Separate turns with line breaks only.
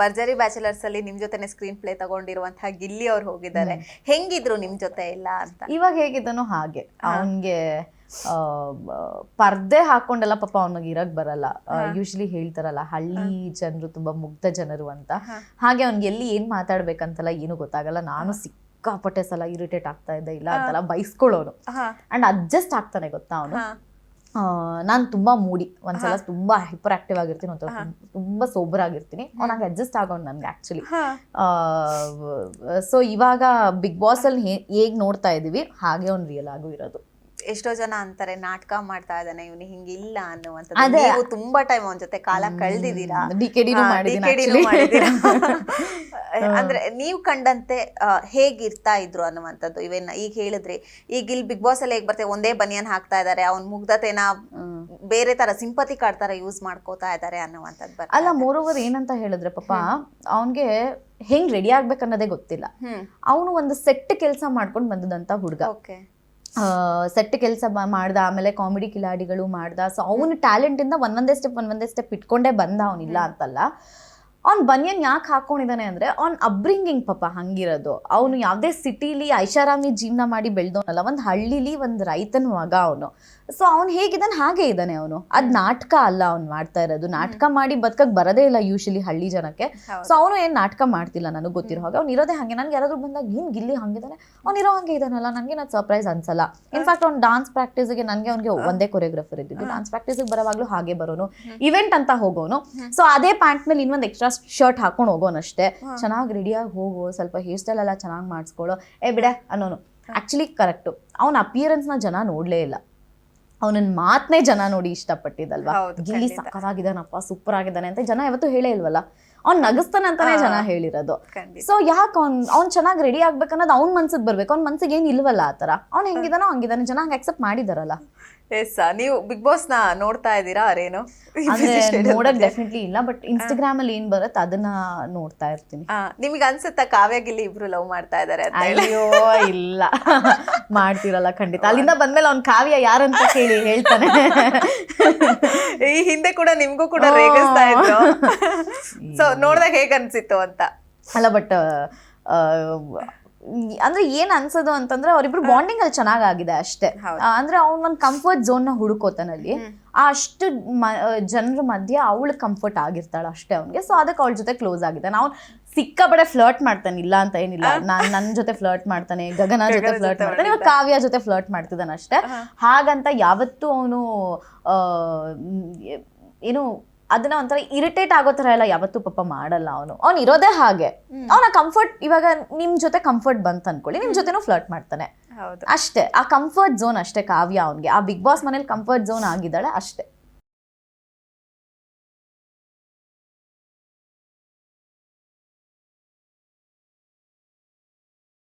ಭರ್ಜರಿ ಬ್ಯಾಚುಲರ್ಸ್ ಅಲ್ಲಿ ನಿಮ್ ಜೊತೆನೆ ಸ್ಕ್ರೀನ್ ಪ್ಲೇ ತಗೊಂಡಿರುವಂತಹ ಗಿಲ್ಲಿ ಅವ್ರು ಹೋಗಿದ್ದಾರೆ. ಹೆಂಗಿದ್ರು ನಿಮ್ ಜೊತೆ ಇಲ್ಲ ಅಂತ?
ಇವಾಗ ಹೇಗಿದ್ದಾನೋ ಹಾಗೆ. ಅವನ್ಗೆ ಪರ್ದೆ ಹಾಕೊಂಡೆಲ್ಲ ಪಾಪ ಅವನಿಗೆ ಇರಕ್ ಬರಲ್ಲ. ಯೂಶಲಿ ಹೇಳ್ತಾರಲ್ಲ ಹಳ್ಳಿ ಜನರು ತುಂಬಾ ಮುಗ್ಧ ಜನರು ಅಂತ. ಹಾಗೆ ಅವ್ನಿಗೆ ಎಲ್ಲಿ ಏನ್ ಮಾತಾಡ್ಬೇಕಂತಲ್ಲ ಏನು ಗೊತ್ತಾಗಲ್ಲ. ನಾನು ಸಿಕ್ಕಾಪಟ್ಟೆ ಸಲ ಇರಿಟೇಟ್ ಆಗ್ತಾ ಇದ್ದೆ, ಇಲ್ಲ ಅಂತೆಲ್ಲ ಬೈಸ್ಕೊಳ್ಳೋನು. ಅಂಡ್ ಅಡ್ಜಸ್ಟ್ ಆಗ್ತಾನೆ ಗೊತ್ತಾ ಅವನು. ನಾನು ತುಂಬಾ ಮೂಡಿ ಒಂದ್ಸಲ ತುಂಬಾ ಹೈಪರ್ ಆಕ್ಟಿವ್ ಆಗಿರ್ತೀನಿ, ಒಂಥರ ತುಂಬಾ ಸೋಬರ್ ಆಗಿರ್ತೀನಿ. ಅವ್ನಾಗ ಅಡ್ಜಸ್ಟ್ ಆಗೋನು ನನ್ಗೆ ಆಕ್ಚುಲಿ. ಸೊ ಇವಾಗ ಬಿಗ್ ಬಾಸ್ ಅಲ್ಲಿ ಹೇಗ್ ನೋಡ್ತಾ ಇದೀವಿ ಹಾಗೆ ಅವ್ನು ರಿಯಲ್ ಆಗು ಇರೋದು.
ಎಷ್ಟೋ ಜನ ಅಂತಾರೆ ನಾಟಕ ಮಾಡ್ತಾ ಇದ್ದಾನೆ ಇವನು, ಹಿಂಗಿಲ್ಲ ಅನ್ನುವಂಥದ್ದು. ನೀವು ತುಂಬಾ ಟೈಮ್ ಅವನ ಜೊತೆ ಕಾಲ ಕಳೆದಿದ್ದೀರಾ,
ಡಿಕೆಡಿನೂ
ಮಾಡಿದ್ದೀರಾ. ಅಂದ್ರೆ ನೀವು ಕಂಡಂತೆ ಹೇಗಿರ್ತಾ ಇದ್ರು ಅನ್ನುವಂಥದ್ದು. ಇವೇನ ಈಗ ಹೇಳಿದ್ರಿ, ಈಗ ಇಲ್ಲಿ ಬಿಗ್ ಬಾಸ್ ಅಲ್ಲಿ ಹೇಗ್ ಬರ್ತೇವೆ, ಒಂದೇ ಬನಿಯನ್ ಹಾಕ್ತಾ ಇದಾರೆ, ಅವ್ನ ಮುಗ್ಧತೆನ ಬೇರೆ ತರ ಸಿಂಪತಿ ಕಾರ್ಡ್ ತರ ಯೂಸ್ ಮಾಡ್ಕೋತಾ ಇದಾರೆ ಅನ್ನುವಂಥದ್ದು.
ಅಲ್ಲ, ಮೋರೋವರ್ ಏನಂತ ಹೇಳಿದ್ರೆ ಪಾಪ ಅವನ್ಗೆ ಹೆಂಗ್ ರೆಡಿ ಆಗ್ಬೇಕನ್ನೋದೇ ಗೊತ್ತಿಲ್ಲ. ಅವನು ಒಂದು ಸೆಟ್ ಕೆಲಸ ಮಾಡ್ಕೊಂಡು ಬಂದದಂತ ಹುಡುಗ. ಸೆಟ್ ಕೆಲಸ ಮಾಡ್ದ, ಆಮೇಲೆ ಕಾಮಿಡಿ ಕಿಲಾಡಿಗಳು ಮಾಡ್ದ. ಸೊ ಅವನ ಟ್ಯಾಲೆಂಟ್ ಇಂದ ಒಂದೊಂದೇ ಸ್ಟೆಪ್ ಇಟ್ಕೊಂಡೇ ಬಂದ. ಅವನಿಲ್ಲ ಅಂತಲ್ಲ. ಅವ್ನು ಬನಿಯನ್ ಯಾಕೆ ಹಾಕೊಂಡಿದ್ದಾನೆ ಅಂದ್ರೆ ಅವ್ನ ಅಬ್ರಿಂಗಿಂಗ್ ಪಾಪ ಹಂಗಿರೋದು. ಅವನು ಯಾವುದೇ ಸಿಟಿಲಿ ಐಷಾರಾಮಿ ಜೀವನ ಮಾಡಿ ಬೆಳೆದವನಲ್ಲ, ಒಂದು ಹಳ್ಳಿಲಿ ಒಂದು ರೈತನ ಮಗ ಅವನು. ಸೊ ಅವ್ನು ಹೇಗಿದ್ದಾನೆ ಹಾಗೆ ಇದ್ದಾನೆ ಅವನು. ಅದ್ ನಾಟಕ ಅಲ್ಲ ಅವ್ನು ಮಾಡ್ತಾ ಇರೋದು. ನಾಟಕ ಮಾಡಿ ಬದುಕಕ್ ಬರೋದೇ ಇಲ್ಲ ಯೂಶಲಿ ಹಳ್ಳಿ ಜನಕ್ಕೆ. ಸೊ ಅವನು ಏನ್ ನಾಟಕ ಮಾಡ್ತಿಲ್ಲ ನನಗೆ ಗೊತ್ತಿರೋ ಹಾಗೆ. ಅವ್ನು ಇರೋದೇ ಹಂಗೆ. ನನ್ಗೆ ಯಾರಾದ್ರೂ ಬಂದಾಗ ಏನ್ ಗಿಲ್ಲಿ ಹಂಗಿದ್ದಾನೆ, ಅವ್ನು ಇರೋ ಹಂಗೆ ಇದ್ದಾನಲ್ಲ, ನನಗೆ ಅದು ಸರ್ಪ್ರೈಸ್ ಅನ್ಸಲ್ಲ. ಇನ್ಫ್ಯಾಕ್ಟ್ ಅವ್ನು ಡಾನ್ಸ್ ಪ್ರಾಕ್ಟೀಸ್ಗೆ ಅವ್ನಿಗೆ ಒಂದೇ ಕೊರಿಯೋಗ್ರಾಫರ್ ಇದ್ದಿದ್ದು. ಡಾನ್ಸ್ ಪ್ರಾಕ್ಟೀಸ್ಗೆ ಬರೋವಾಗ್ಲೂ ಹಾಗೆ ಬರೋನು, ಇವೆಂಟ್ ಅಂತ ಹೋಗೋನು. ಸೊ ಅದೇ ಪ್ಯಾಂಟ್ ಮೇಲೆ ಇನ್ನೊಂದು ಎಕ್ಸ್ಟ್ರಾ ಶರ್ಟ್ ಹಾಕೊಂಡು ಹೋಗೋನಷ್ಟೇ. ಚೆನ್ನಾಗಿ ರೆಡಿಯಾಗಿ ಹೋಗೋ, ಸ್ವಲ್ಪ ಹೇರ್ ಸ್ಟೈಲ್ ಎಲ್ಲ ಚೆನ್ನಾಗಿ ಮಾಡಿಸ್ಕೊಳ್ಳೋ, ಬಿಡೆ ಅನ್ನೋನು. Actually correct. ಅವನ ಅಪಿಯರೆನ್ಸ್ ನ ಜನ ನೋಡ್ಲೇ ಇಲ್ಲ, ಅವನನ್ನ ಮಾತನೇ ಜನ ನೋಡಿ ಇಷ್ಟಪಟ್ಟಿದ್ದಲ್ವಾ. ಗಿಲ್ಲಿ ಸಕ್ಕತ್ತಾಗಿದ್ದಾನಪ್ಪ, ಸೂಪರ್ ಆಗಿದ್ದಾನೆ ಅಂತ ಜನ ಯಾವತ್ತೂ ಹೇಳೇ ಇಲ್ವಲ್ಲ. ಅವ್ನ್ ನಗಸ್ತಾನೆ ಅಂತಾನೆ ಜನ ಹೇಳಿರೋದು. ಸೊ ಯಾಕೆ ಅವ್ನ್ ಚೆನ್ನಾಗಿ ರೆಡಿ ಆಗ್ಬೇಕನ್ನೋದು ಅವ್ನ ಮನ್ಸಿಗೆ ಬರ್ಬೇಕು. ಅವ್ನ ಮನ್ಸಿಗೆ ಏನ್ ಇಲ್ವಲ್ಲ ಆ ತರ. ಅವ್ನ್ ಹೆಂಗಿದಾನೋ ಹಂಗಿದಾನೆ, ಜನ ಹಂಗೆ ಅಕ್ಸೆಪ್ಟ್ ಮಾಡಿದಾರಲ್ಲ.
ಎಸ್, ನೀವು ಬಿಗ್ ಬಾಸ್ ನ ನೋಡ್ತಾ ಇದ್ದೀರಾ? ಅರೇನು
ನೋಡಕ್ ಡೆಫಿನೆಟ್ಲಿ ಇಲ್ಲ, ಬಟ್ ಇನ್ಸ್ಟಾಗ್ರಾಮ್ ಅಲ್ಲಿ ಏನ್ ಬರುತ್ತೆ ಅದನ್ನ ನೋಡ್ತಾ ಇರ್ತೀನಿ.
ನಿಮ್ಗೆ ಅನ್ಸುತ್ತಾ ಕಾವ್ಯ ಗಿಲ್ಲಿ ಇಬ್ರು ಲವ್ ಮಾಡ್ತಾ ಇದಾರೆ?
ಅಯ್ಯೋ ಇಲ್ಲ, ಮಾಡ್ತಿರಲ್ಲ ಖಂಡಿತ. ಅಲ್ಲಿಂದ ಬಂದ್ಮೇಲೆ ಅವ್ನ್ ಕಾವ್ಯ ಯಾರಂತ ಕೇಳಿ ಹೇಳ್ತಾನೆ.
ಈ ಹಿಂದೆ ಕೂಡ ನಿಮ್ಗೂ ಕೂಡ ರೇಗಿಸ್ತಾ ಇದ್ರು. ಸೊ ನೋಡ್ದಾಗ ಹೇಗ್ ಅನ್ಸಿತ್ತು ಅಂತ?
ಅಲ್ಲ, ಬಟ್ ಅಂದ್ರೆ ಏನ್ ಅನ್ಸೋದು ಅಂತಂದ್ರೆ ಅವ್ರಿಬ್ರು ಬಾಂಡಿಂಗ್ ಅಲ್ಲಿ ಚೆನ್ನಾಗಿದೆ ಅಷ್ಟೇ. ಅಂದ್ರೆ ಅವ್ನ್ ಒಂದ್ ಕಂಫರ್ಟ್ ಝೋನ್ ನ ಹುಡುಕೋತಾನಲ್ಲಿ ಅಷ್ಟು ಜನರ ಮಧ್ಯೆ ಅವಳು ಕಂಫರ್ಟ್ ಆಗಿರ್ತಾಳ ಅಷ್ಟೇ ಅವ್ನಿಗೆ. ಸೊ ಅದಕ್ಕೆ ಅವಳ ಜೊತೆ ಕ್ಲೋಸ್ ಆಗಿದೆ. ನಾವು ಸಿಕ್ಕಾಪಡೆ ಫ್ಲರ್ಟ್ ಮಾಡ್ತಾನೆ, ಇಲ್ಲ ಅಂತ ಏನಿಲ್ಲ. ನನ್ ಜೊತೆ ಫ್ಲರ್ಟ್ ಮಾಡ್ತಾನೆ, ಗಗನ ಜೊತೆ ಫ್ಲರ್ಟ್ ಮಾಡ್ತಾನೆ, ಇವಾಗ ಕಾವ್ಯ ಜೊತೆ ಫ್ಲರ್ಟ್ ಮಾಡ್ತಿದ್ದಾನೆ ಅಷ್ಟೇ. ಹಾಗಂತ ಯಾವತ್ತೂ ಅವನು ಏನು ಅದನ್ನ ಒಂಥರ ಇರಿಟೇಟ್ ಆಗೋ ತರ ಎಲ್ಲ ಯಾವತ್ತೂ ಪಾಪ ಮಾಡಲ್ಲ. ಅವ್ನು ಇರೋದೇ ಹಾಗೆ. ಅವನ ಕಂಫರ್ಟ್, ಇವಾಗ ನಿಮ್ ಜೊತೆ ಕಂಫರ್ಟ್ ಬಂತ ಅನ್ಕೊಳ್ಳಿ, ನಿಮ್ ಜೊತೆನೂ ಫ್ಲರ್ಟ್ ಮಾಡ್ತಾನೆ ಅಷ್ಟೇ. ಆ ಕಂಫರ್ಟ್ ಝೋನ್ ಅಷ್ಟೇ ಕಾವ್ಯ ಅವನ್ಗೆ. ಆ ಬಿಗ್ ಬಾಸ್ ಮನೇಲಿ ಕಂಫರ್ಟ್ ಝೋನ್ ಆಗಿದ್ದಾಳೆ ಅಷ್ಟೇ.